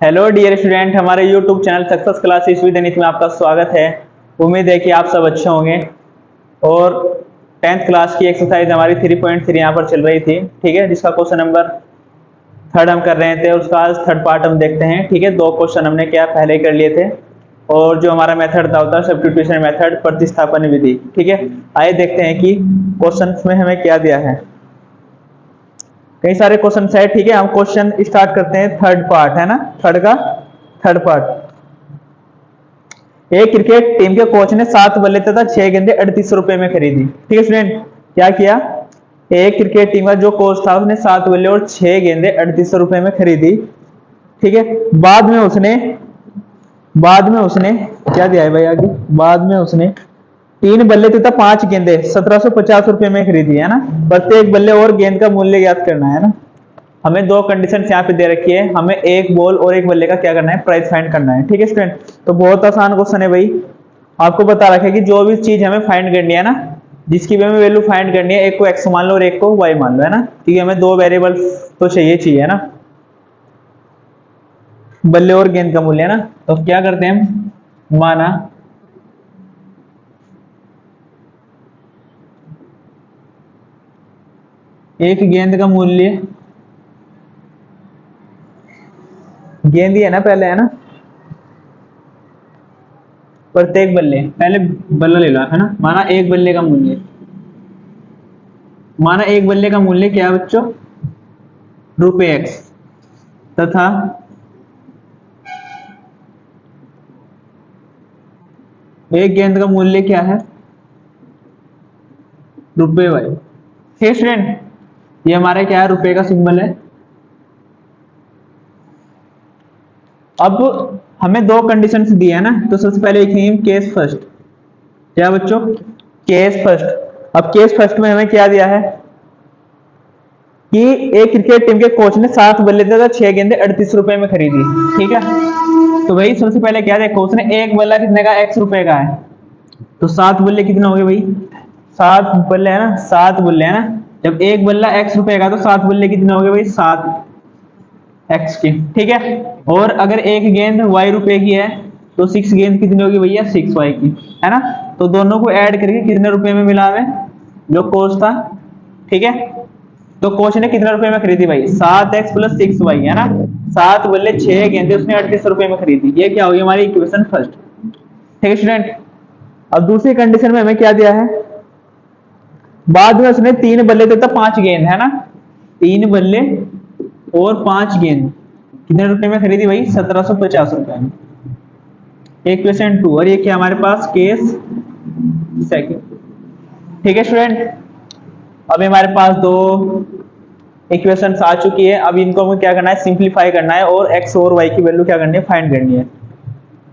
Hello dear student, हमारे YouTube channel success classes with Anit में आपका स्वागत है। उम्मीद है कि आप सब अच्छे होंगे। और 10th क्लास की एक्सरसाइज हमारी 3.3 यहाँ पर चल रही थी, ठीक है, जिसका क्वेश्चन नंबर 3 हम कर रहे थे। उसका आज 3rd पार्ट हम देखते हैं, ठीक है। 2 क्वेश्चन हमने क्या पहले कर लिए थे, और जो हमारा मेथड था होता है सब्स्टिट्यूशन मेथड, प्रतिस्थापन विधि, ठीक है। आइए देखते हैं कि क्वेश्चन में हमें क्या दिया है। कई सारे क्वेश्चन है, ठीक है। हम क्वेश्चन स्टार्ट करते हैं 3rd पार्ट, है ना, 3rd पार्ट। एक क्रिकेट टीम के कोच ने 7 बल्ले तथा 6 गेंदें 3800 रुपए में खरीदी, ठीक है स्टूडेंट। क्या किया, एक क्रिकेट टीम का जो कोच था उसने 7 बल्ले और 6 गेंदें 3800 रुपए में खरीदी, ठीक है। बाद में उसने क्या दिया है भाई आगे, बाद में उसने 3 बल्ले तथा 5 गेंदें 1750 रुपए में खरीदी, है ना। प्रत्येक बल्ले और गेंद का मूल्य ज्ञात करना है ना। हमें 2 कंडीशन यहाँ पे दे रखी है, हमें एक बॉल और एक बल्ले का क्या करना है, प्राइस फाइंड करना है, ठीक है स्टूडेंट। तो बहुत आसान क्वेश्चन है भाई। आपको बता रखा है कि जो भी चीज हमें फाइंड करनी है ना, जिसकी भी हमें वैल्यू फाइंड करनी है, एक को x मान लो और एक को y मान लो, है ना, क्योंकि हमें 2 वेरिएबल तो चाहिए, है ना, बल्ले और गेंद का मूल्य, है ना। तो क्या करते हैं हम, माना एक गेंद का मूल्य, गेंद ही है ना पहले, है ना, प्रत्येक बल्ले, पहले बल्ला ले लो, है ना। माना एक बल्ले का मूल्य, माना एक बल्ले का मूल्य क्या है बच्चों, रुपए x, तथा एक गेंद का मूल्य क्या है, रुपए y। ठीक स्टूडेंट, ये हमारा क्या है, रुपए का सिंबल है। अब हमें 2 कंडीशंस दी है ना, तो सबसे पहले लिखेंगे केस फर्स्ट। क्या बच्चों, केस फर्स्ट। अब केस फर्स्ट में हमें क्या दिया है कि एक क्रिकेट टीम के कोच ने 7 बल्ले तथा 6 गेंदें 38 रुपए में खरीदी, ठीक है। तो भाई सबसे पहले क्या देखो, उसने एक बल्ला कितने का, x रुपए का है, तो 7 बल्ले कितने हो गए भाई, 7 बल्ले, है ना, 7 बल्ले, है ना। जब एक बल्ला x रुपए का, तो 7 बल्ले कितने हो गए भाई, 7 x की, ठीक है। और अगर एक गेंद y रुपए की है, तो 6 गेंद कितनी होगी भैया, 6y की, है ना। तो दोनों को ऐड करके कितने रुपए में मिला हमें, जो कोच था, ठीक है। तो कोच ने कितने रुपए में खरीदी भाई, 7x प्लस 6y, है ना। 7 बल्ले 6 गेंदे उसने 3800 रुपए में खरीदी। ये क्या होगी हमारी इक्वेशन फर्स्ट, ठीक है स्टूडेंट। अब दूसरी कंडीशन में हमें क्या दिया है, बाद में उसने 3 बल्ले तथा 5 गेंद, है ना, 3 बल्ले और 5 गेंद कितने रुपए में खरीदी भाई, 1750 रुपए में। इक्वेशन 2, और ये क्या हमारे पास, केस सेकंड, ठीक है स्टूडेंट। अभी हमारे पास 2 इक्वेशंस आ चुकी है। अब इनको हमें क्या करना है, सिंपलीफाई करना है, और x और y की वैल्यू क्या करनी है, फाइंड करनी है।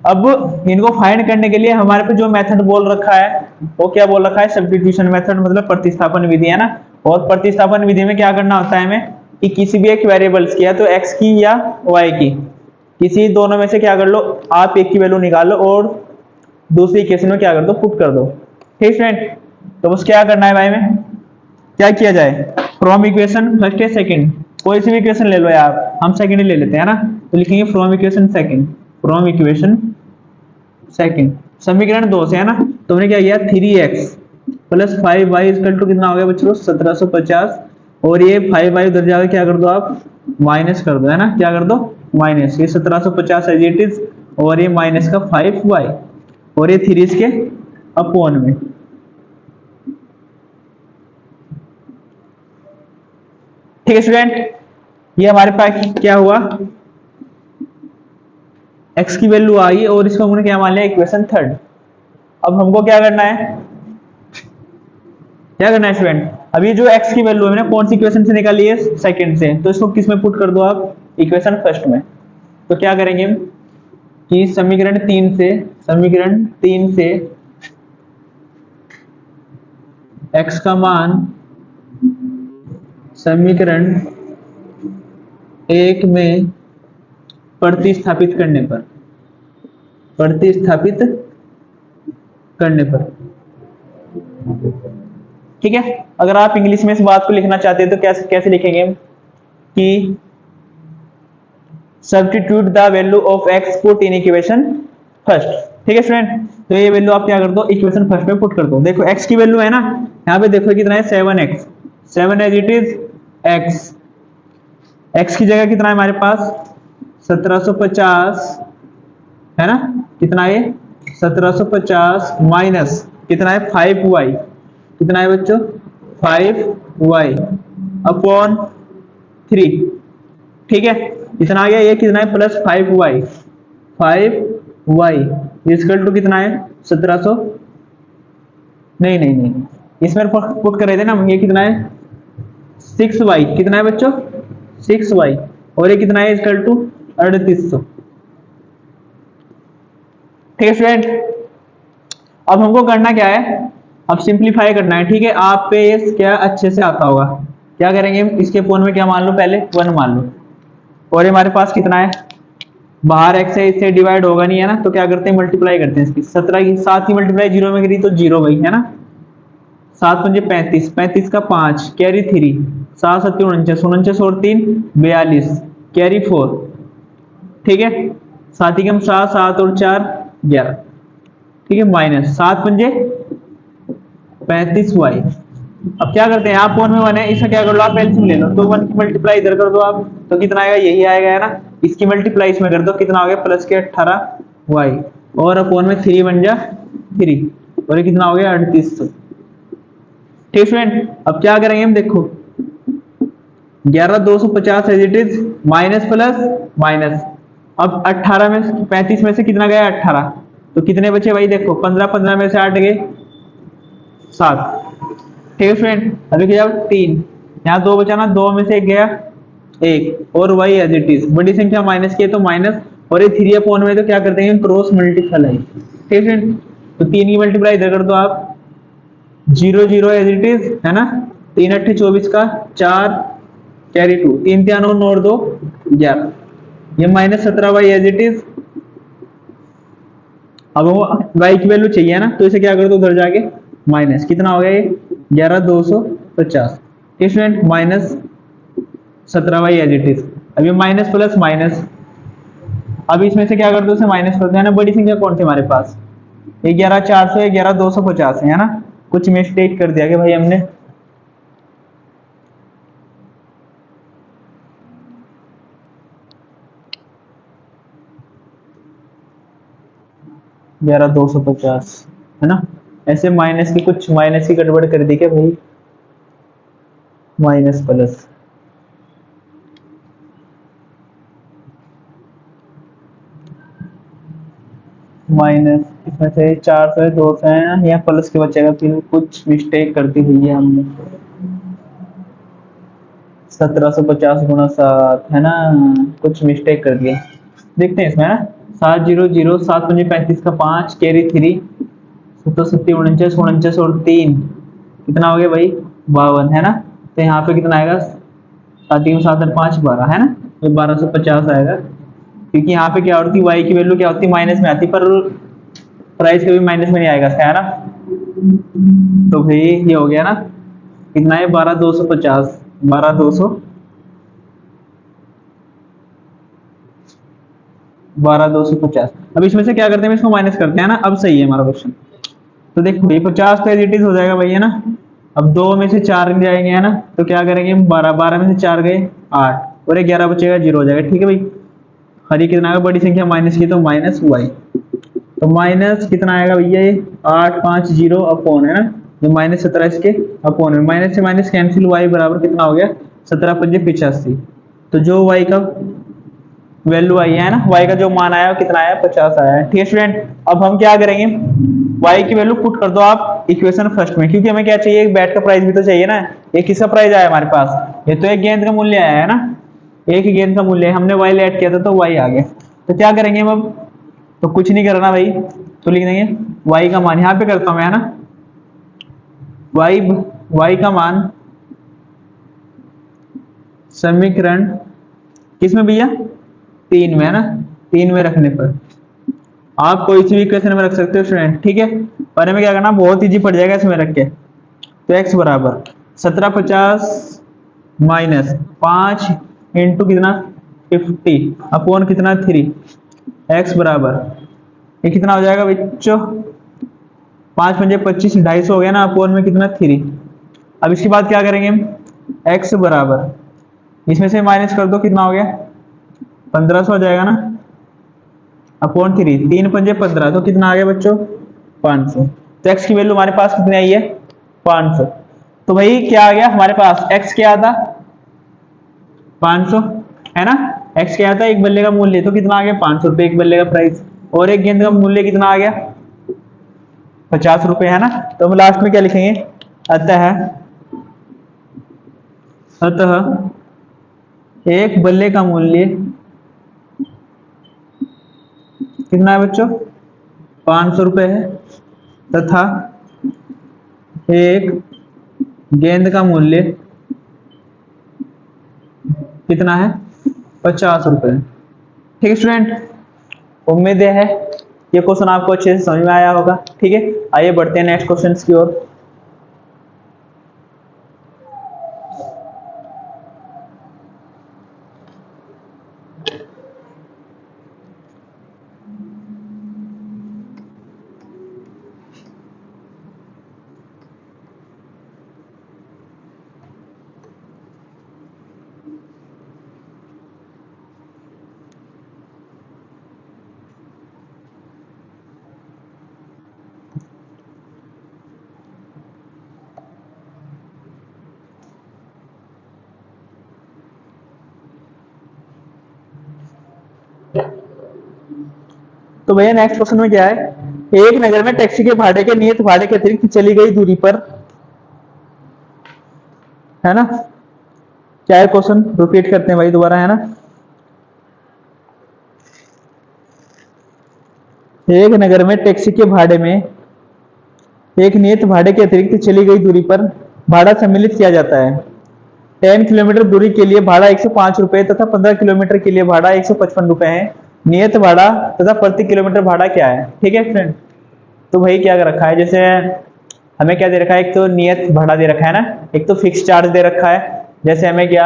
अब इनको फाइंड करने के लिए हमारे पे जो मेथड बोल रखा है, वो क्या बोल रखा है, सब्स्टिट्यूशन मेथड, मतलब प्रतिस्थापन विधि, है ना। और प्रतिस्थापन विधि में क्या करना होता है हमें, कि किसी भी एक वेरिएबल्स की, या तो x की या y की, किसी दोनों में से क्या कर लो, आप एक की वैल्यू निकालो और दूसरी इक्वेशन में क्या कर दो, पुट कर दो, ठीक फ्रेंड। तो बस क्या करना है भाई, में क्या किया जाए, फ्रॉम इक्वेशन फर्स्ट या सेकंड, कोई सी भी इक्वेशन ले लो यार, हम सेकंड ही ले लेते हैं ना। तो लिखेंगे from equation second, from equation second, समीकरण 2 से, है ना। तो हमने क्या किया, 3x plus 5y equal to कितना हो गया बच्चों, 1750। और ये 5y उधर जाकर क्या कर दो आप, माइनस कर दो, है ना, क्या कर दो, माइनस। ये 1750 एज इट इज, और ये माइनस का 5y, और ये 3 इसके अपॉन में, ठीक है स्टूडेंट। ये हमारे पास क्या हुआ, x की वैल्यू आई, और इसको हमने क्या मान लिया, इक्वेशन थर्ड। अब हमको क्या करना है, क्या करना है स्टूडेंट, अभी जो x की वैल्यू है मैंने कौन सी इक्वेशन से निकाली है, सेकंड से, तो इसको किस में पुट कर दो आप, इक्वेशन फर्स्ट में। तो क्या करेंगे कि समीकरण 3 से x का मान समीकरण 1 में प्रतिस्थापित करने पर, ठीक है। अगर आप इंग्लिश में इस बात को लिखना चाहते हैं तो कैसे कैसे लिखेंगे कि substitute the value of x put in equation first. ठीक है स्टूडेंट, तो ये वैल्यू आप क्या कर दो, इक्वेशन फर्स्ट में पुट कर दो। देखो x की वैल्यू है ना, यहाँ पे देखो कितना है 7x, 7 as it is x, x की जगह कितना है हमारे पास 1750 है ना, कितना है 1750 माइनस कितना है 5y, कितना है बच्चों 5y अपॉन 3। ठीक है, इतना आ गया, ये कितना है plus 5y, 5y equal to कितना है 1700, नहीं इसमें पुट कर रहे थे ना, ये कितना है 6y, कितना है बच्चों 6y, और ये कितना है इक्वल टू 3800। ठीक है स्टूडेंट, अब हमको करना क्या है, अब सिंपलीफाई करना है। ठीक है, आप पे ये क्या अच्छे से आता होगा, क्या करेंगे इसके फोन में क्या मान लो, पहले 1 मान लो, और हमारे पास कितना है बाहर x है, इससे डिवाइड होगा नहीं है ना, तो क्या करते हैं मल्टीप्लाई करते हैं इसकी 17 की, 7 की मल्टीप्लाई 0 में करी तो 0 भाई है ना, 7 पंजे 35, 35 का 5 कैरी 3, 7 7 49, 49 और 3 42 कैरी 4। ठीक है, 7 ही कम 7, 7 और 4 11। ठीक है, माइनस 7 पंजे 35y। अब क्या करते हैं, आप फोन में 1 है, इसका क्या कर लो आप एलसीएम ले लो, तो 1 की मल्टीप्लाई इधर कर दो आप, तो कितना आएगा यही आएगा है ना, इसकी मल्टीप्लाई इसमें कर दो, कितना हो गया प्लस के 18y, और अपॉन में 3 बन जा 3, और ये कितना हो गया 3800। ठीक स्टूडेंट, अब क्या करेंगे हम, देखो 11250 as it is minus plus minus, अब 18 में 35 में से कितना गया 18, तो कितने बचे भाई, देखो 15, 15 में से 8 गए 7। ठीक है फ्रेंड, अभी क्या 3, यहाँ 2 बचा ना, 2 में से 1 गया 1, और y एज इट इज बड़ी संख्या माइनस की है तो माइनस, और ये 3 अपॉन में तो क्या करते हैं क्रॉस मल्टीप्लाई। ठीक है फ्रेंड, तो 3 की मल्टीप्लाई इधर कर दो आप, 0 0 एज इट इज है ना, 3 8 24 का 4 कैरी 2, 3 3 9 और 2 11, ये minus 17y as it is. अब वो y की वैल्यू चाहिए ना, तो इसे क्या कर दो उधर जाके माइनस, कितना हो गया ये 11250। Student minus 17y as it is, अब ये माइनस प्लस माइनस, अब इसमें से क्या कर दो, उसे माइनस कर दो है ना, बड़ी संख्या कौन सी हमारे पास 11400, 11250 है ना, कुछ मिस्टेक कर दिया कि भाई हमने, ग्यारह 250 है ना, ऐसे माइनस की कुछ माइनस की गड़बड़ कर दी क्या भाई, माइनस प्लस, माइनस इसमें से 400 200 है ना, यहाँ प्लस के बचेगा, फिर कुछ मिस्टेक कर दी हुई है हमने, 1750 गुणा 7 है ना, कुछ मिस्टेक कर दिया, देखते हैं इसमें ना, 7 0 0 7 पंजे 35 का 5 कैरी 3, 7 49 49 और 3 कितना हो गया भाई 52 है ना, तो यहाँ पे कितना आएगा 7 3 7 8 5 12 है ना, तो 1250 आएगा, क्योंकि यहाँ पे क्या होती है y की वैल्यू क्या होती है माइनस में आती, पर प्राइस कभी माइनस में नहीं आएगा है ना, तो भाई ये हो गया ना, कितना है 12250, 12250। अब इसमें से क्या करते हैं, इसको माइनस करते हैं ना, अब सही है हमारा क्वेश्चन। तो देखो भाई 50 तो एज इट इज हो जाएगा भाई है ना, अब 2 में से 4 जाएंगे है ना, तो क्या करेंगे 12, 12 में से 4 गए 8, और 11 बचेगा 0 हो जाएगा। ठीक है भाई, हरी कितना आएगा बड़ी संख्या माइनस की, तो माइनस y, तो माइनस कितना आएगा भैया ये 8 5 0 अपॉन है ना, ये माइनस 17 इसके अपॉन है, माइनस से माइनस कैंसिल, y बराबर कितना हो गया 17 पंजे 85, तो जो y का वैल्यू आई है ना, y का जो मान आया कितना आया 50 आया है। ठीक है स्टूडेंट, अब हम क्या करेंगे, y की वैल्यू पुट कर दो आप इक्वेशन फर्स्ट में, क्योंकि हमें क्या चाहिए एक बैट का प्राइस भी तो चाहिए ना, ये किसका प्राइस आया हमारे पास, ये तो एक गेंद का मूल्य आया है ना, एक ही गेंद का मूल्य है, हमने y ऐड किया था तो y आ गया। तो क्या करेंगे हम अब, तो कुछ नहीं करना भाई, तो लिख देंगे y का मान, यहाँ पे करता हूं मैं है ना, y का मान समीकरण किसमें भैया 3 में है ना, 3 में रखने पर आप कोई सी भी इक्वेशन में रख सकते हो स्टूडेंट। ठीक है, पर हमें क्या करना बहुत इजी पड़ जाएगा इसमें रख के, तो x बराबर 1750 माइनस 5 इंटू कितना 50 अपॉन कितना 3, x बराबर ये कितना हो जाएगा बच्चों, 5 पंजे 25, 250 हो गया ना, अपॉन में कितना 3। अब इसके बाद क्या करेंगे हम, x बराबर इसमें से माइनस कर दो, कितना हो गया 1500 हो जाएगा ना, अपॉन 3, 3 पंजे 15, तो कितना आ गया बच्चों 500। तो x की वैल्यू हमारे पास कितनी आई है 500। तो भाई क्या आ गया हमारे पास, x क्या आता 500 है ना, x क्या आता एक बल्ले का मूल्य, तो कितना आ गया 500 रुपए एक बल्ले का प्राइस, और एक गेंद का मूल्य कितना आ गया 50 रुपए है ना। तो हम लास्ट में क्या लिखेंगे, अतः एक बल्ले का मूल्य कितना है बच्चों 500 रुपए है, तथा एक गेंद का मूल्य कितना है 50 रुपए। ठीक है स्टूडेंट, उम्मीद है ये क्वेश्चन आपको अच्छे से समझ में आया होगा। ठीक है, आइए बढ़ते हैं नेक्स्ट क्वेश्चन की ओर। तो भैया नेक्स्ट क्वेश्चन में क्या है, एक नगर में टैक्सी के भाड़े के नियत भाड़े के अतिरिक्त चली गई दूरी पर, है ना, क्या है क्वेश्चन, रिपीट करते हैं भाई दोबारा, है ना। एक नगर में टैक्सी के भाड़े में एक नियत भाड़े के अतिरिक्त चली गई दूरी पर भाड़ा सम्मिलित किया जाता है। 10 किलोमीटर दूरी के लिए भाड़ा 105 रुपए तथा 15 किलोमीटर के लिए भाड़ा 155 रुपए है। नियत भाड़ा तथा प्रति किलोमीटर भाड़ा क्या है। ठीक है फ्रेंड, तो भाई क्या कर रखा है, जैसे हमें क्या दे रखा है, एक तो नियत भाड़ा दे रखा है ना, एक तो फिक्स चार्ज दे रखा है। जैसे हमें क्या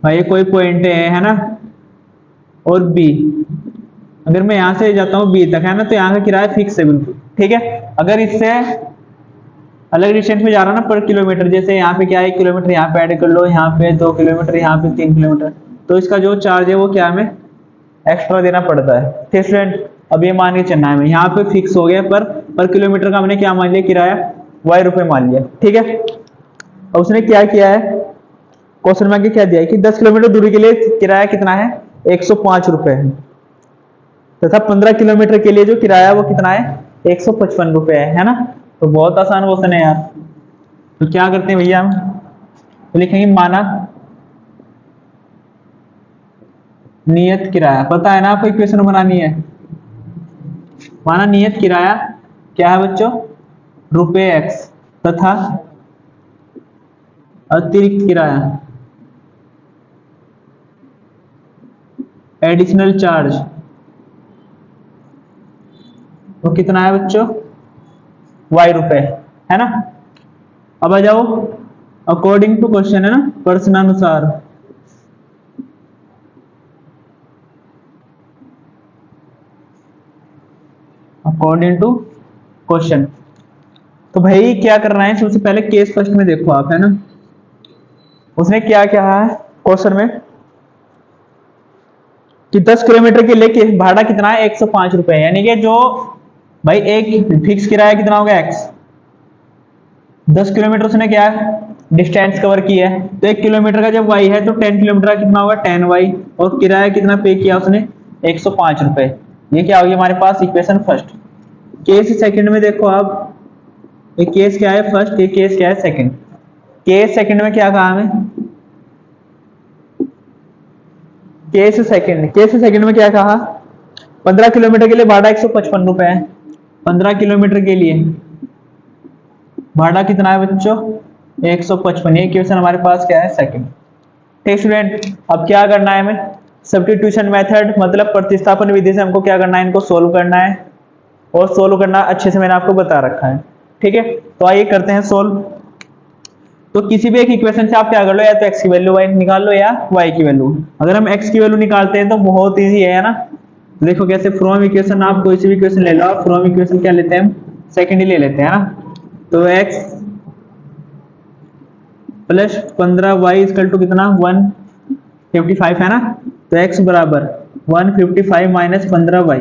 भाई कोई पॉइंट है ना, और बी, अगर मैं यहां से जाता हूँ बी तक है ना, तो यहाँ का किराया फिक्स है बिल्कुल। ठीक है, अगर इससे अलग डिस्टेंस में जा रहा है ना पर किलोमीटर, जैसे यहाँ पे क्या है 1 किलोमीटर यहाँ पे ऐड कर लो, यहाँ पे 2 किलोमीटर, यहाँ पे 3 किलोमीटर, तो इसका जो चार्ज है वो क्या हमें एक्स्ट्रा देना पड़ता है। ठीक स्टूडेंट, अब ये मान के चलना है, यहाँ पे फिक्स हो गया पर किलोमीटर का हमने क्या मान लिया किराया y रुपए मान लिया। ठीक है, अब उसने क्या किया है, क्वेश्चन में आगे क्या दिया है कि 10 किलोमीटर दूरी के लिए किराया कितना है 105 रुपए है, तथा 15 किलोमीटर के लिए जो किराया वो कितना है 155 रुपए है ना। तो बहुत आसान क्वेश्चन है यार। तो क्या करते हैं भैया, हम तो लिखेंगे माना नियत किराया, पता है ना आपको इक्वेशन बनानी है। माना नियत किराया क्या है बच्चों रुपए x तथा अतिरिक्त किराया एडिशनल चार्ज वो कितना है बच्चों y रुपए, है ना। अब आ जाओ अकॉर्डिंग टू क्वेश्चन, है ना, प्रश्नानुसार। अकॉर्डिंग टू क्वेश्चन, तो भाई क्या करना है, सबसे पहले केस फर्स्ट में देखो आप, है ना, उसने क्या कहा है क्वेश्चन में कि 10 किलोमीटर के लिए भाड़ा कितना है 105 रुपए, यानी कि जो भाई एक फिक्स किराया कितना होगा x, 10 किलोमीटर उसने क्या डिस्टेंस कवर किया है, तो 1 किलोमीटर का जब y है तो 10 किलोमीटर का कितना होगा 10y, और किराया कितना पे किया उसने 105 रुपए। ये क्या होगी हमारे पास इक्वेशन फर्स्ट। केस सेकंड में देखो आप, ये केस क्या है फर्स्ट, ये केस क्या है सेकंड। केस सेकंड में क्या कहा हमें, केस सेकंड में क्या कहा, 15 किलोमीटर के लिए भाड़ा 155 रुपए है, 15 किलोमीटर के लिए भाड़ा कितना है बच्चों 155। ये क्वेश्चन हमारे पास क्या है सेकंड। ठीक स्टूडेंट, अब क्या करना है हमें, सब्स्टिट्यूशन मेथड मतलब प्रतिस्थापन विधि से हमको क्या करना है, इनको सोल्व करना है, और सोल्व करना अच्छे से मैंने आपको बता रखा है। ठीक है, तो आइए करते हैं सोल्व। तो किसी भी एक इक्वेशन से आप क्या कर लो, या तो x की वैल्यू y निकाल लो या y की वैल्यू। अगर हम x की वैल्यू निकालते हैं तो बहुत इजी है ना। तो देखो कैसे, फ्रॉम इक्वेशन, आप कोई सी भी इक्वेशन ले लो, फ्रॉम इक्वेशन क्या लेते हैं हम, सेकंड ही ले लेते हैं ना। तो x plus 15y equal to कितना, 155 है ना। तो x बराबर 155 माइनस 15y।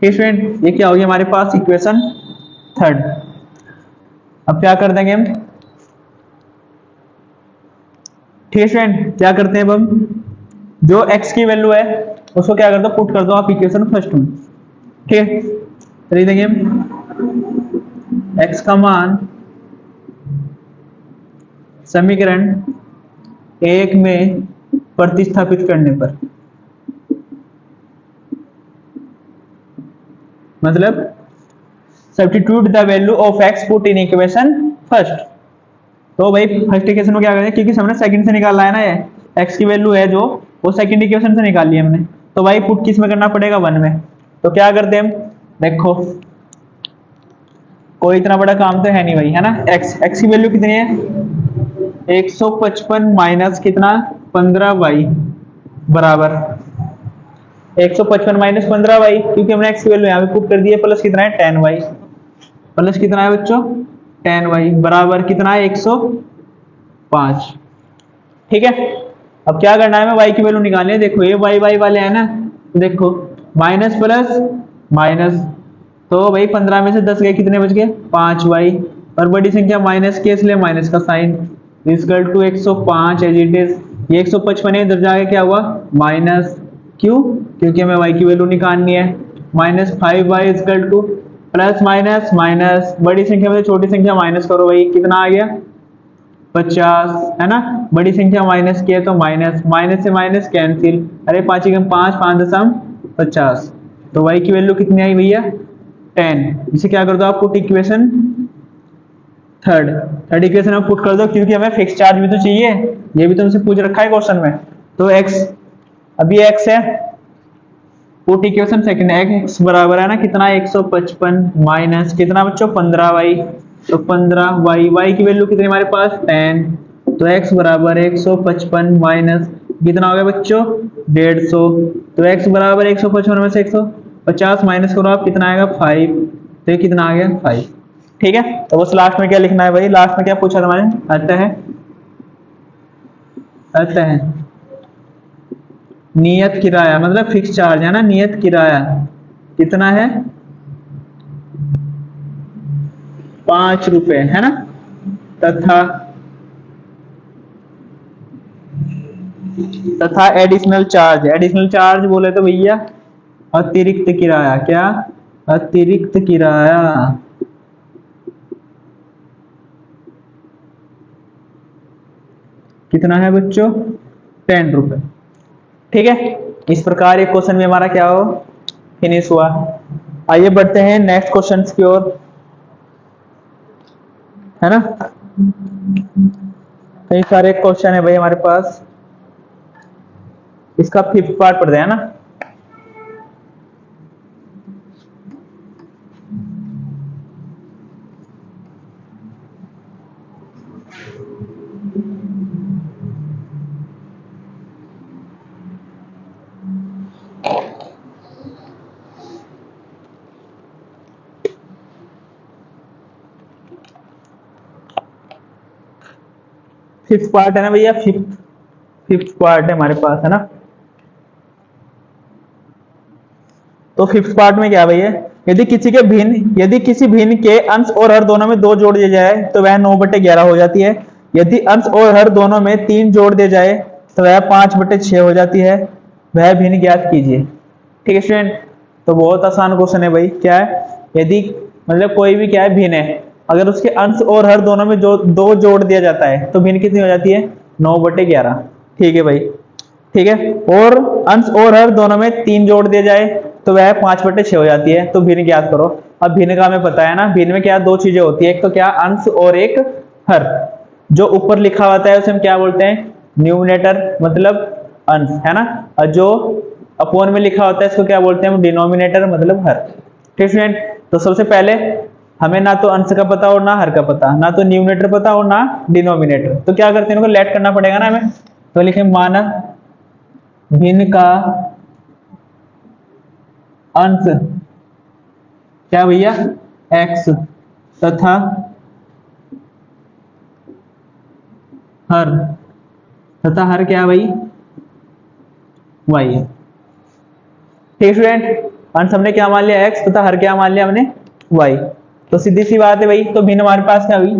ठीक स्टूडेंट, ये क्या हो गया हमारे पास इक्वेशन थर्ड। अब क्या कर देंगे हम, ठीक है स्टूडेंट, क्या करते हैं अब हम, जो x की वैल्यू है उसको क्या कर दो, पुट कर दो आप इक्वेशन फर्स्ट में। ठीक है, तो लिख देंगे हम x का मान समीकरण एक में प्रतिस्थापित करने पर, मतलब substitute the value of x put in equation first. तो भाई फर्स्ट इक्वेशन में क्या करें, क्योंकि हमने सेकंड से निकाला है ना, ये x की वैल्यू है जो, वो सेकंड इक्वेशन से निकाल ली हमने। तो भाई पुट किस में करना पड़ेगा, 1 में। तो क्या करते हैं हम, देखो कोई इतना बड़ा काम तो है नहीं भाई, है ना। x की वैल्यू कितनी है, 155 माइनस कितना, 15y बराबर 155 माइनस 15y, क्योंकि हमने x की वैल्यू यहाँ पे पुट कर दी है, प्लस कितना है 10y, प्लस कितना है बच्चों 10y बराबर कितना है 105। ठीक है, अब क्या करना है, हमें y की वैल्यू निकालनी है। देखो ये y वाले है ना, तो देखो माइनस प्लस माइनस, तो भाई 15 में से 10 गए, कितने बच गए 5y, और बड़ी संख्या माइनस के, इसलिए माइनस का sign, equal to 105 as it is. ये 155 है, इधर जाके क्या हुआ माइनस, क्यों, क्योंकि हमें y की वैल्यू निकालनी है। Minus 5y equal two plus minus minus, बड़ी संख्या में से छोटी संख्या माइनस करो भाई, कितना आ गया 50, है ना। बड़ी संख्या माइनस की है तो माइनस, माइनस से माइनस कैंसिल, अरे 5 एकम 5, 5 दशम 50। तो y की वैल्यू कितनी आई भैया 10। इसे क्या कर दो आप पुट इक्वेशन थर्ड इक्वेशन में पुट कर दो, क्योंकि हमें फिक्स चार्ज भी तो चाहिए, ये भी तो हमसे पूछ रखा है क्वेश्चन में। तो x, अभी x है, पुट इक्वेशन सेकंड, x बराबर है ना कितना 155 माइनस कितना बच्चों 15y, तो 15y, y की वैल्यू कितनी हमारे पास 10, तो x बराबर 155 माइनस कितना हो गया बच्चों 150। तो x बराबर 155 में से 150 माइनस करो आप, कितना आएगा 5, तो ये कितना आ गया 5। ठीक है, तो बस लास्ट में क्या लिखना है भाई, लास्ट में क्या पूछा था हमारे, अतः नियत किराया, मतलब फिक्स चार्ज है ना, नियत किराया कितना है 5 रुपए, है ना। तथा एडिशनल चार्ज बोले तो भैया अतिरिक्त किराया, क्या अतिरिक्त किराया कितना है बच्चों 10 रुपए। ठीक है, इस प्रकार ये क्वेश्चन भी हमारा क्या हो फिनिश हुआ। आइए बढ़ते हैं नेक्स्ट क्वेश्चन की ओर, है ना। कई सारे क्वेश्चन है भाई हमारे पास, इसका 5th पार्ट पढ़ते हैं ना। फिफ्थ पार्ट है ना भैया, फिफ्थ पार्ट है हमारे पास, है ना। तो फिफ्थ पार्ट में क्या भैया, यदि किसी भिन्न के अंश और हर दोनों में 2 जोड़ दिया जाए तो वह 9/11 हो जाती है। यदि अंश और हर दोनों में 3 जोड़ दिया जाए तो वह 5/6 हो जाती है। वह भिन्न ज्ञात कीजिए। ठीक है स्टूडेंट, तो बहुत आसान क्वेश्चन है भाई। क्या है, यदि मतलब कोई भी क्या है भिन्न है, अगर उसके अंश और हर दोनों में जो 2 जोड़ दिया जाता है तो भिन्न कितनी हो जाती है 9/11। ठीक है भाई, ठीक है। और अंश और हर दोनों में 3 जोड़ दिया जाए तो वह 5/6 हो जाती है। तो भिन्न ज्ञात करो। अब भिन्न का हमें पता है ना, भिन्न में क्या 2 चीजें होती है, एक तो क्या अंश और एक हर। जो ऊपर लिखा होता है उसे हम क्या बोलते हैं न्यूमिनेटर, मतलब अंश, है ना। और जो अपॉन में लिखा होता है इसको क्या बोलते हैं डिनोमिनेटर, मतलब हर। ठीक है, तो सबसे पहले हमें ना तो अंश का पता और ना हर का पता, ना तो न्यूमरेटर पता और ना डिनोमिनेटर, तो क्या करते हैं इनको लेट करना पड़ेगा ना हमें। तो लिखें मानक भिन्न का अंश क्या भैया x तथा हर, तथा हर क्या भाई y है। ठीक स्टूडेंट, अंश हमने क्या मान लिया x तथा हर क्या मान लिया हमने y। तो सीधी सी बात है भाई, तो भिन्न हमारे पास क्या हुई,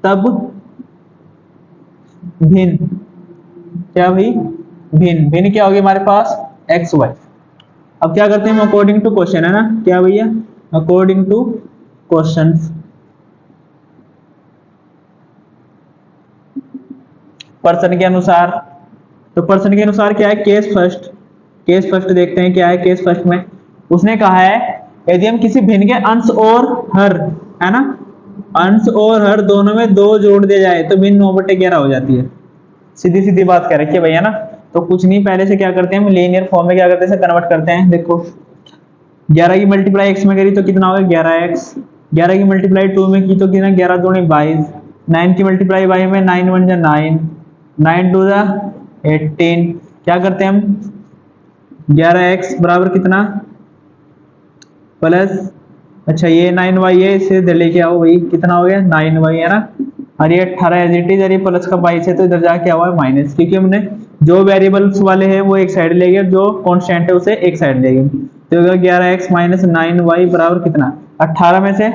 तब भिन्न क्या भाई भिन्न, भिन्न क्या होगी हमारे पास एक्स वाई। अब क्या करते हैं हम, अकॉर्डिंग टू क्वेश्चन है ना क्या भैया, अकॉर्डिंग टू क्वेश्चन, पर्सन के अनुसार। तो पर्सन के अनुसार क्या है, केस फर्स्ट, केस फर्स्ट देखते हैं क्या है केस फर्स्ट में। उसने कहा है यदि हम किसी भिन्न के अंश और हर, है ना, अंश और हर दोनों में 2 जोड़ दिया जाए तो भिन्न 9/11 हो जाती है। सीधी सीधी बात कह रखी है भैया ना। तो कुछ नहीं, पहले से क्या करते हैं हम, लीनियर फॉर्म में क्या करते हैं, कन्वर्ट करते हैं। देखो 11 की मल्टीप्लाई x में करी तो कितना होगा 11x, 11 की मल्टीप्लाई 2 में की तो कितना 11 दूनी 22, 9 की मल्टीप्लाई y में 9 1 जा 9, 9 2 जा 18। क्या करते हैं हम, 11x बराबर कितना प्लस, अच्छा ये 9y है, इसे इधर लेके आओ भाई, कितना हो गया 9y है ना, और ये 18 एज इट इज, और ये प्लस का 22 है तो इधर जाके हुआ है माइनस, क्योंकि हमने जो वेरिएबल्स वाले हैं वो एक साइड ले गए, जो कांस्टेंट है उसे एक साइड ले गए। तो 11x माइनस 9y बराबर कितना, 18 में से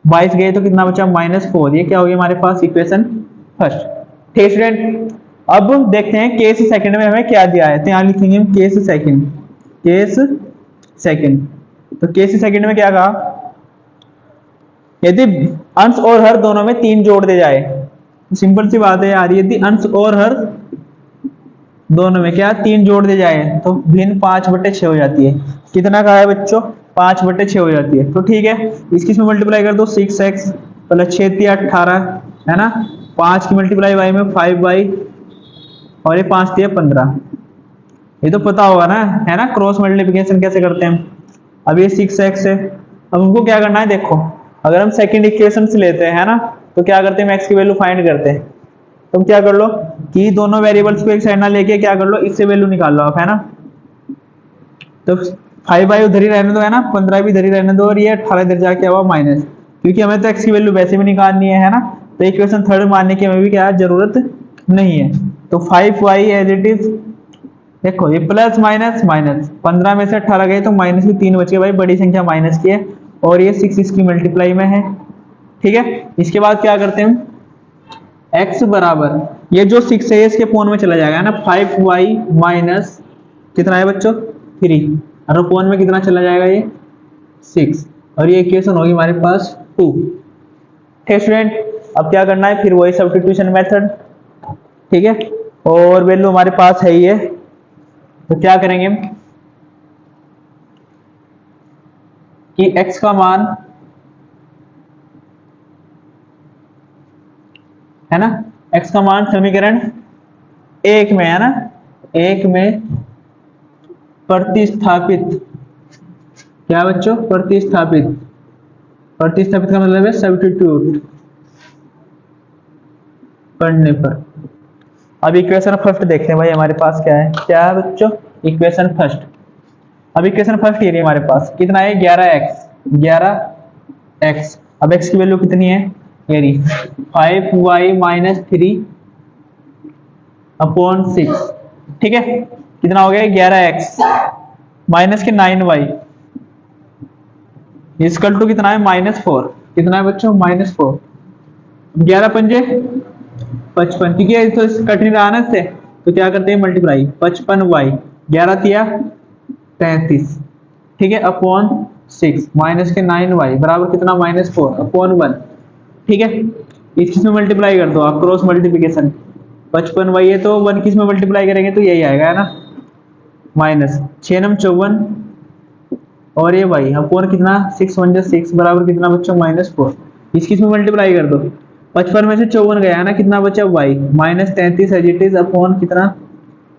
22 गए तो कितना बचा -4। ये क्या हो गया हमारे पास इक्वेशन फर्स्ट। ठीक स्टूडेंट, अब देखते हैं केस सेकंड में हमें क्या दिया है। तो यहाँ लिखेंगे हम केस सेकंड, केस सेकंड। तो केस सेकंड में क्या कहा, यदि अंश और हर दोनों में 3 जोड़ दे जाए, सिंपल सी बात है यार, यदि अंश और हर दोनों में क्या 3 जोड़ दे जाए तो भिन्न 5/6 हो जाती है। कितना कहा है बच्चों, 5/6 हो जाती है। तो ठीक है, इसकी इसमें मल्टीप्लाई कर दो, 6x प्लस 6 3 18 है ना, 5 की मल्टीप्लाई y में 5y, और ये 5 3 15। ये तो पता होगा ना, है ना, क्रॉस मल्टीप्लिकेशन कैसे करते हैं हम। अब ये 6x है, अब हमको क्या करना है, देखो अगर हम सेकंड इक्वेशन से लेते हैं, है ना, तो क्या करते हैं, हम x की वैल्यू फाइंड करते हैं। तुम क्या कर लो कि दोनों वेरिएबल्स को एक साइड ना लेके क्या कर लो, इससे वैल्यू निकाल लो आप, है ना। तो 5y उधर ही रहने दो, है ना, 15 भी इधर ही रहने दो, और ये 18 इधर जाके आवा माइनस, क्योंकि हमें तो x की वैल्यू वैसे भी निकालनी है ना। तो इक्वेशन थर्ड मानने की हमें भी क्या जरूरत नहीं है। तो 5y एज इट इज, देखो ये प्लस माइनस माइनस, 15 में से 18 गए तो माइनस भी 3 बच गए भाई, बड़ी संख्या माइनस की है, और ये 6 इसकी मल्टीप्लाई में है। ठीक है, इसके बाद क्या करते हैं हम, x बराबर, ये जो 6 है इसके फोन में चला जाएगा ना, 5y माइनस कितना है बच्चों 3, और फोन में कितना चला जाएगा ये 6, और ये इक्वेशन होगी हमारे पास 2। ठीक स्टूडेंट, अब क्या करना है, फिर वही सब्स्टिट्यूशन मेथड। ठीक है, और वैल्यू हमारे पास है ये, तो क्या करेंगे हम कि x का मान है ना, x का मान समीकरण 1 में है ना, 1 में प्रतिस्थापित, क्या बच्चों प्रतिस्थापित, प्रतिस्थापित का मतलब है सब्स्टिट्यूट करने पर। अब इक्वेशन फर्स्ट देखते हैं भाई हमारे पास क्या है, क्या है बच्चों इक्वेशन फर्स्ट। अब इक्वेशन फर्स्ट ये रही हमारे पास, कितना है 11x। अब x की वैल्यू कितनी है, ये रही 5y माइनस 3 अपॉन 6। ठीक है, कितना हो गया 11x माइनस के 9y इक्वल टू कितना है -4। कितना है बच्चों -4। 11 पंजे 55, क्योंकि तो कट नहीं रहा ना इससे, तो क्या करते हैं मल्टीप्लाई, 55y 11 तिया 33, ठीक है, अपॉन 6 माइनस के 9y बराबर कितना -4 अपॉन 1। ठीक है, इसमें मल्टीप्लाई कर दो आप, क्रॉस मल्टीप्लिकेशन, 55y है तो 1 किस में मल्टीप्लाई करेंगे तो यही आएगा, है ना, माइनस 6 नम 54, और ये y अपॉन कितना 6 1 6 बराबर कितना बच्चों -4। इसकी में मल्टीप्लाई कर दो, 55 में से 54 गया ना, कितना बचा y -33 as it is upon कितना,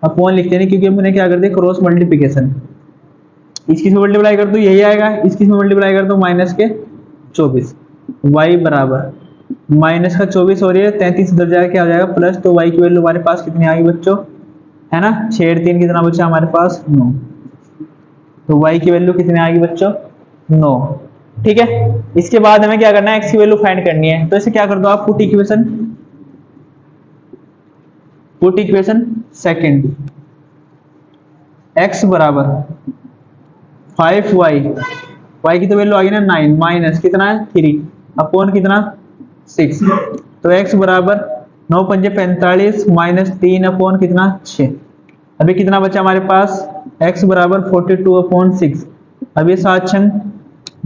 अपॉन लिखते नहीं क्योंकि हमने क्या कर दिया क्रॉस मल्टीप्लिकेशन। इसकी में मल्टीप्लाई कर दो यही आएगा, इसकी में मल्टीप्लाई कर दो माइनस के 24। y बराबर माइनस का 24 हो रही है, 33 इधर जाएगा क्या हो जाएगा प्लस, तो y की वैल्यू हमारे पास कितनी आएगी बच्चों, है ना, 6 3 कितना बचा हमारे पास 9, तो y की वैल्यू कितनी आएगी बच्चों 9। ठीक है, इसके बाद हमें क्या करना है, x की वैल्यू फाइंड करनी है, तो इसे क्या कर दो आप, पुट इक्वेशन सेकंड, x बराबर 5y, y की तो वैल्यू आ गई ना 9, माइनस कितना है 3 अपॉन कितना 6, तो x बराबर 9 पंजे 45 माइनस 3 अपॉन कितना 6, अभी कितना बचा हमारे पास, x बराबर 42 अपॉन 6, अभी 7 छंग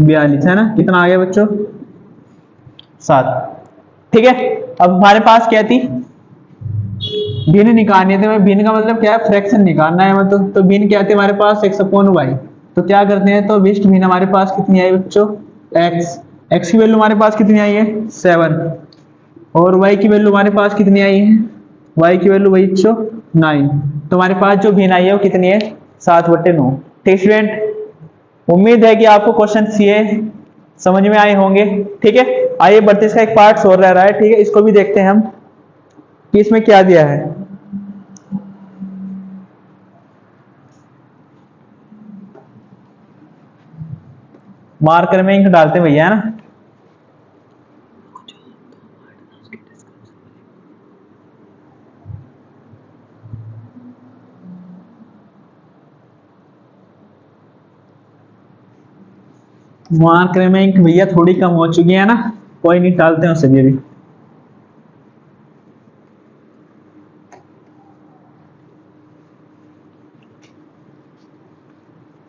42 है ना, कितना आ गया बच्चों 7। ठीक है, अब हमारे पास क्या थी, भिन्न निकालनी थी, भिन्न का मतलब क्या है, फ्रैक्शन निकालना है मतलब, तो भिन्न क्या थी हमारे पास x अपॉन वाई, तो क्या करते हैं, तो विशिष्ट भिन्न हमारे पास कितनी आई बच्चों x की वैल्यू हमारे पास कितनी आई है 7, और y की वैल्यू हमारे पास कितनी आई है, y की वैल्यू वही बच्चों 9, तो हमारे पास जो भिन्न आई है वो कितनी है 7/9। ठीक स्टूडेंट, उम्मीद है कि आपको क्वेश्चन ये समझ में आए होंगे। ठीक है, आइए बढ़ते इसका एक पार्ट और रह रहा है, ठीक है, इसको भी देखते हैं हम कि इसमें क्या दिया है। मार्कर में इंक डालते हैं भैया, है ना, मार्कर में इंक भैया थोड़ी कम हो चुकी है ना, कोई नहीं, डालते हैं उसे भी।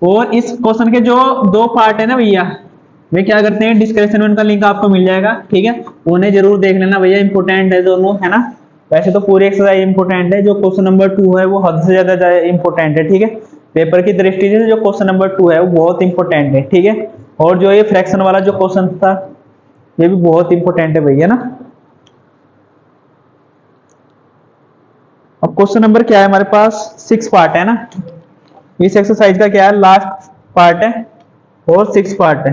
और इस क्वेश्चन के जो दो पार्ट है ना भैया, वे क्या करते हैं, डिस्क्रिप्शन में उनका लिंक आपको मिल जाएगा, ठीक है, उन्हें जरूर देख लेना भैया, इंपोर्टेंट है दोनों, है ना, वैसे तो पूरी एक्सरसाइज इंपोर्टेंट है, जो क्वेश्चन नंबर 2 है वो हद से ज्यादा इंपोर्टेंट है। ठीक है, पेपर की दृष्टि से जो क्वेश्चन नंबर 2 है वो बहुत इंपोर्टेंट है। ठीक है, और जो ये फ्रैक्शन वाला जो क्वेश्चन था ये भी बहुत इंपोर्टेंट है भैया ना। अब क्वेश्चन नंबर क्या है हमारे पास, 6 पार्ट है ना, इस एक्सरसाइज का क्या है, लास्ट पार्ट है और 6 पार्ट है।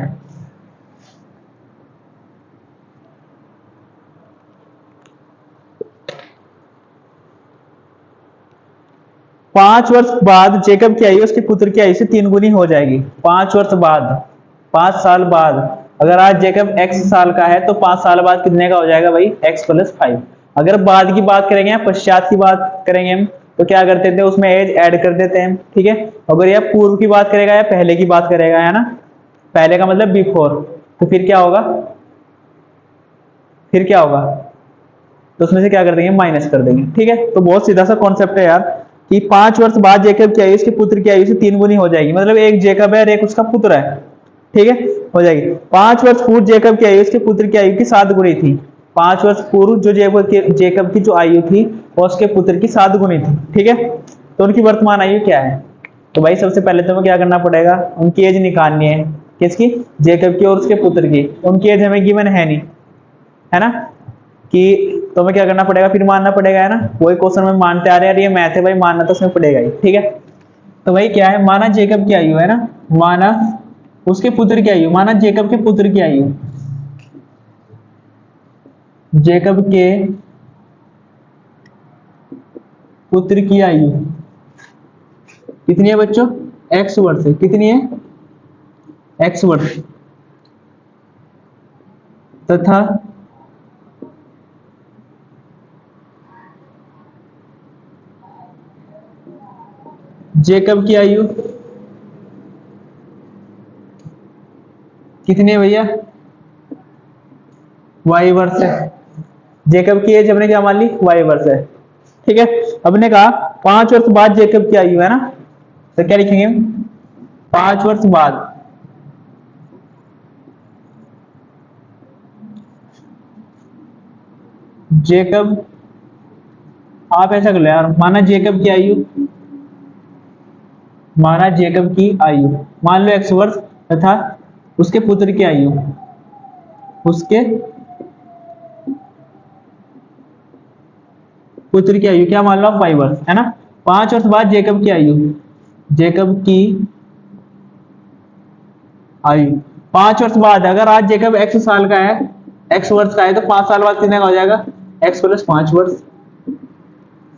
पांच वर्ष बाद जेकब की आयु उसके पुत्र की आयु से 3 गुनी हो जाएगी। 5 वर्ष बाद, 5 साल बाद, अगर आज जेकब x साल का है तो 5 साल बाद कितने का हो जाएगा भाई, x + 5। अगर बाद की बात करेंगे या पश्चात की बात करेंगे हम, तो क्या करते थे, उसमें एज ऐड कर देते हैं। ठीक है, अगर यह पूर्व की बात करेगा या पहले की बात करेगा, है ना, पहले का मतलब बिफोर, तो फिर क्या होगा, फिर क्या होगा, तो उसमें से क्या कर देंगे, माइनस कर देंगे। ठीक है, तो बहुत सीधा सा कॉन्सेप्ट है यार, कि 5 वर्ष बाद जेकब की आयु उसके पुत्र की आयु से 3 गुनी हो जाएगी, मतलब एक जेकब है और एक उसका पुत्र है। ठीक है, हो जाएगी। 5 वर्ष पूर्व जेकब की आयु उसके पुत्र की आयु की 7 गुनी थी। 5 वर्ष पूर्व जो जेकब की जो आयु थी वो उसके पुत्र की 7 गुनी थी। ठीक है, तो उनकी वर्तमान आयु क्या है, तो भाई सबसे पहले तो हमें क्या करना पड़ेगा, उनकी एज निकालनी है, किसकी, जेकब की और उसके पुत्र की। उनकी एज हमें गिवन है नहीं, है ना, कि तो हमें क्या करना पड़ेगा, फिर मानना पड़ेगा, है ना, वही क्वेश्चन में मानते आ रहे हैं, ये मैथ है भाई, मानना तो उसमें पड़ेगा ही। ठीक है, तो भाई क्या है, माना जेकब की आयु, है ना, माना उसके पुत्र की आयु, माना जेकब के पुत्र की आयु, जेकब के पुत्र की आयु कितनी है बच्चों, x वर्ष है, कितनी है, x वर्ष, तथा जेकब की आयु कितनी है भैया, y वर्ष है। जेकब की एज हमने क्या मान ली, y वर्ष है। ठीक है, अब ने कहा 5 वर्ष बाद जेकब की आयु, है ना, तो क्या लिखेंगे, 5 वर्ष बाद जेकब, आप ऐसा कर लो यार, माना जेकब की आयु, माना जेकब की आयु मान लो x वर्ष, तथा उसके पुत्र की आयु, उसके पुत्र की आयु क्या मान लो, 5 वर्ष, है ना। 5 वर्ष बाद जेकब की आयु, जेकब की आयु 5 वर्ष बाद, अगर आज जेकब x साल का है, x वर्ष का है, तो 5 साल बाद कितने का हो जाएगा, x प्लस 5 वर्ष।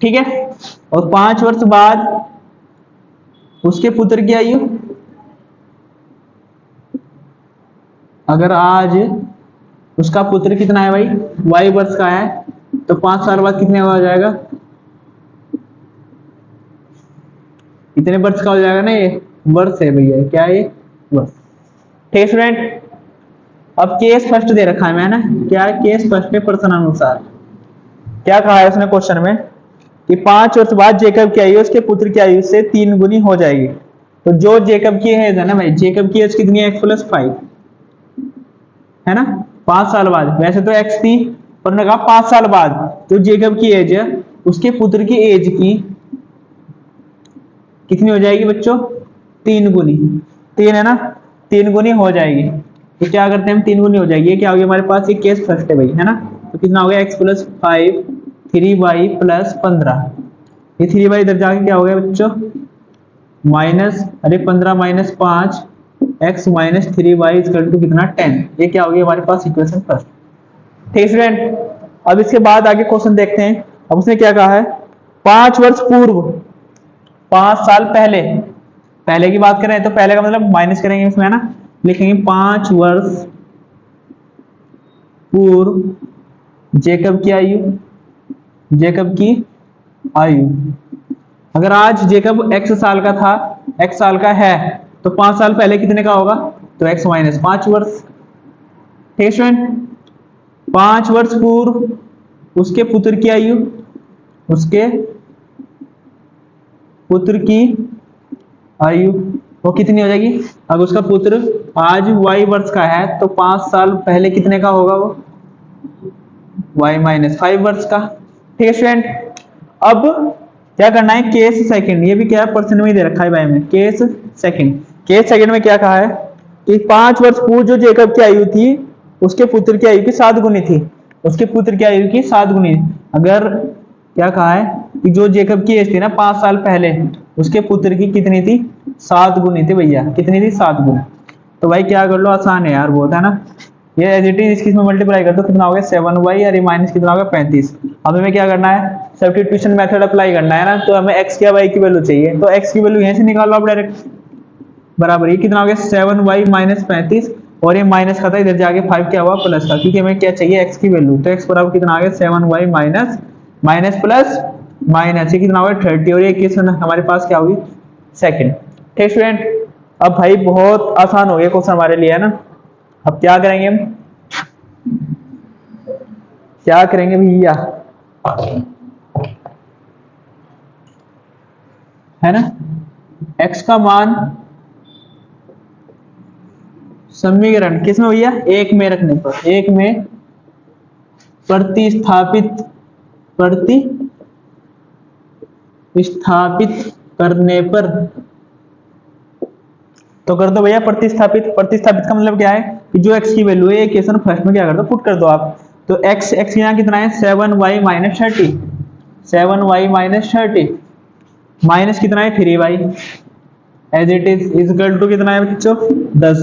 ठीक है, और 5 वर्ष बाद उसके पुत्र की आयु, अगर आज उसका पुत्र कितना है भाई, y वर्ष का है, तो 5 साल बाद कितने का हो जाएगा, कितने वर्ष का हो जाएगा ना, ये वर्ष है भैया, क्या है ये, वर्ष। ठीक है स्टूडेंट, अब केस फर्स्ट दे रखा है मैंने, क्या है केस फर्स्ट के प्रश्नानुसार क्या कहा है उसने क्वेश्चन में कि 5 वर्ष बाद जेकब की आयु उसके पुत्र की आयु से 3 गुनी हो जाएगी। तो जो जेकब की एज है ना भाई, जेकब की एज कितनी है, x+5 है ना, 5 साल बाद, वैसे तो x थी पर उन्होंने कहा 5 साल बाद, तो जेकब की एज है उसके पुत्र की एज की कितनी हो जाएगी बच्चों, 3 गुनी, 3 है ना, 3 गुनी हो जाएगी। तो क्या करते हैं हम, 3 गुनी हो जाएगी, ये क्या हो गया हमारे पास, ये केस फर्स्ट है भाई, है ना, तो कितना हो गया x+5 3y+15, ये 3y इधर जाके क्या हो गया बच्चों, माइनस, अरे 15 - 5 x - 3y = कितना 10, ये क्या हो गया हमारे पास इक्वेशन फर्स्ट। ठीक स्टूडेंट, अब इसके बाद आगे क्वेश्चन देखते हैं। अब उसने क्या कहा है, 5 वर्ष पूर्व, 5 साल पहले, पहले की बात करें तो पहले का मतलब माइनस करेंगे इसमें, है ना, लिखेंगे 5 वर्ष पूर्व जेकब की आयु, जेकब की आयु, अगर आज जेकब x साल का था, x साल का है, तो 5 साल पहले कितने का होगा, तो x - 5 वर्ष। ठीक है, 5 वर्ष पूर्व उसके पुत्र की आयु, उसके पुत्र की आयु वो कितनी हो जाएगी, अगर उसका पुत्र आज y वर्ष का है, तो 5 साल पहले कितने का होगा वो, y - 5 वर्ष का। ठीक है स्टूडेंट, अब क्या करना है, केस सेकंड, ये भी क्या है प्रश्न में दे रखा है भाई में, केस सेकंड। केस सेकंड में क्या कहा है कि 5 वर्ष पूर्व जो जेकब की आयु थी उसके पुत्र की आयु की 7 गुनी थी, उसके पुत्र की आयु की 7 गुनी। अगर क्या कहा है कि जो जेकब की एज थी ना 5 साल पहले, उसके पुत्र की कितनी थी, 7 गुनी थी भैया, कितनी थी, 7 गुनी। तो भाई क्या कर लो, आसान है यार बहुत, है ना, ये एज इट इज इसमें मल्टीप्लाई कर दो, कितना हो गया 7y, और ये माइनस कितना होगा 35। अब हमें क्या करना है, सब्स्टिट्यूशन मेथड अप्लाई करना है ना, तो हमें x क्या y की वैल्यू चाहिए, तो x की वैल्यू यहीं से निकालो आप डायरेक्ट, बराबर ये कितना हो गया 7y - 35, और ये माइनस का था इधर जाके 5 क्या हुआ प्लस का, क्योंकि हमें क्या चाहिए x की वैल्यू, तो x बराबर कितना आ गया 7y माइनस प्लस माइनस, ये कितना होगा 30, और ये इक्वेशन हमारे पास क्या होगी सेकंड। ठीक स्टूडेंट, अब भाई बहुत आसान हो गया क्वेश्चन हमारे लिए, है ना। अब क्या करेंगे हम, क्या करेंगे भैया, है ना, x का मान समीकरण किसमें भैया, 1 में रखने पर, 1 में प्रतिस्थापित करने पर, तो कर दो भैया प्रतिस्थापित। प्रतिस्थापित का मतलब क्या है कि जो x की वैल्यू है इक्वेशन फर्स्ट में क्या कर दो, पुट कर दो आप। तो x यहाँ कितना है 7y - 30, 7y - 30 माइनस कितना है 3y, as it is equal to कितना है बच्चों 10।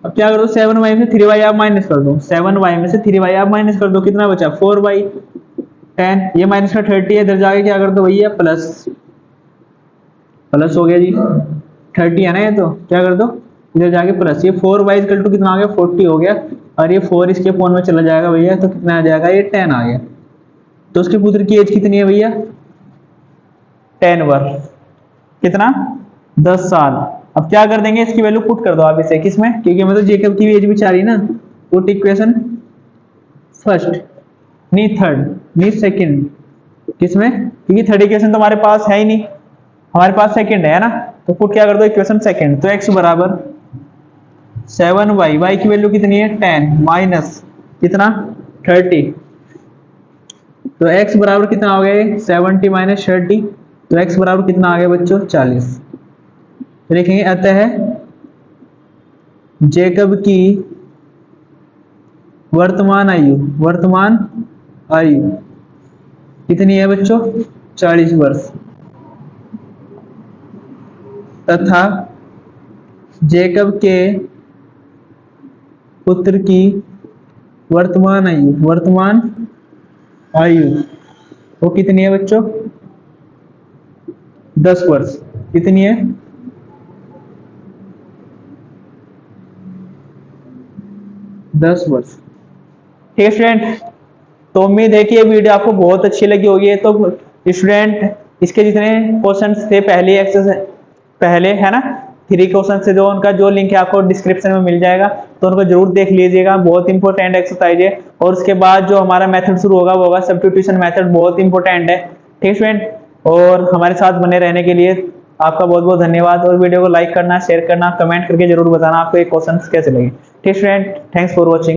अब क्या करो 7y में से 3y आप माइनस कर दो, 7y में से 3y आप माइनस कर दो, कितना बचा 4y 10, ये माइनस का 30 है, इधर जाके क्या कर दो भैया प्लस, प्लस हो गया जी 30 है ना, ये तो क्या कर दो इधर जाके प्लस, ये 4y इक्वल टू कितना आ गया 40 हो गया, और ये 4 इसके फोन में चला जाएगा भैया, तो कितना आ जाएगा ये 10 आ गया। तो उसके पुत्र की एज कितनी है भैया 10 वर्ष, कितना 10 साल। अब क्या कर देंगे इसकी वैल्यू पुट कर दो आप इसे किसमें, क्योंकि मतलब जेकब की एज भी 4 ही ना, पुट इक्वेशन फर्स्ट, नी थर्ड, नी सेकंड, किसमें, क्योंकि थर्ड इक्वेशन तो हमारे पास है ही नहीं, हमारे पास सेकंड है ना, तो पुट क्या कर दो इक्वेशन सेकंड। तो x बराबर 7y, y की वैल्यू कितनी है 10 माइनस कितना 30, तो x बराबर कितना हो गया 70 - 30, तो x बराबर कितना आ गया बच्चों 40। तो लिखेंगे अतः जेकब की वर्तमान आयु कितनी है बच्चों 40 वर्ष, तथा जेकब के पुत्र की वर्तमान आयु वो कितनी है बच्चों? 10 वर्ष। कितनी है? 10 वर्ष। ठीक है स्टूडेंट, तो उम्मीद है कि ये वीडियो आपको बहुत अच्छी लगी होगी। तो स्टूडेंट इसके जितने क्वेश्चंस थे पहले है ना 3 क्वेश्चन से, जो उनका जो लिंक है आपको डिस्क्रिप्शन में मिल जाएगा, तो उनको जरूर देख लीजिएगा। बहुत इंपॉर्टेंट एक्सरसाइज है। और उसके बाद जो हमारा मेथड शुरू होगा वो होगा सब्स्टिट्यूशन मेथड, बहुत इंपॉर्टेंट है। ठीक स्टूडेंट, और हमारे साथ बने रहने के लिए आपका बहुत बहुत धन्यवाद। और वीडियो को लाइक करना, शेयर करना, कमेंट करके जरूर बताना आपको ये क्वेश्चन कैसे लगे। ठीक स्टूडेंट, थैंक्स फॉर वॉचिंग।